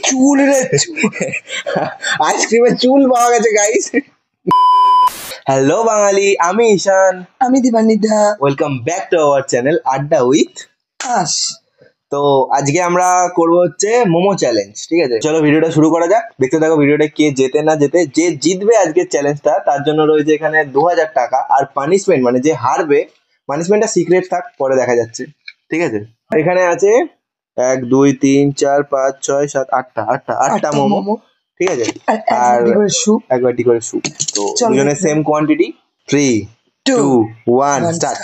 চুল রে আইসক্রিমের চুল পাওয়া গেছে গাইস। হ্যালো বাঙালি, আমি ঈশান, আমি Dipanwita. Welcome back to our channel আড্ডা উইথ আস। তো আজকে আমরা করবো হচ্ছে মোমো চ্যালেঞ্জ। ঠিক আছে, চলো ভিডিওটা শুরু করা যাক। দেখতে থাকো ভিডিওটা, কে জেতে না জেতে। যে জিতবে আজকের চ্যালেঞ্জটা তার জন্য রয়েছে এখানে 2000 টাকা, আর পানিশমেন্ট মানে যে হারবে পানিশমেন্টটা সিক্রেট থাক, পরে দেখা যাচ্ছে। ঠিক আছে, এখানে আছে 1 2 3 4 5 6 7 8টা মোমো। ঠিক আছে, আর এক বাটি করে স্যুপ। তো দুজনের সেম কোয়ান্টিটি। 3 2 1 স্টার্ট।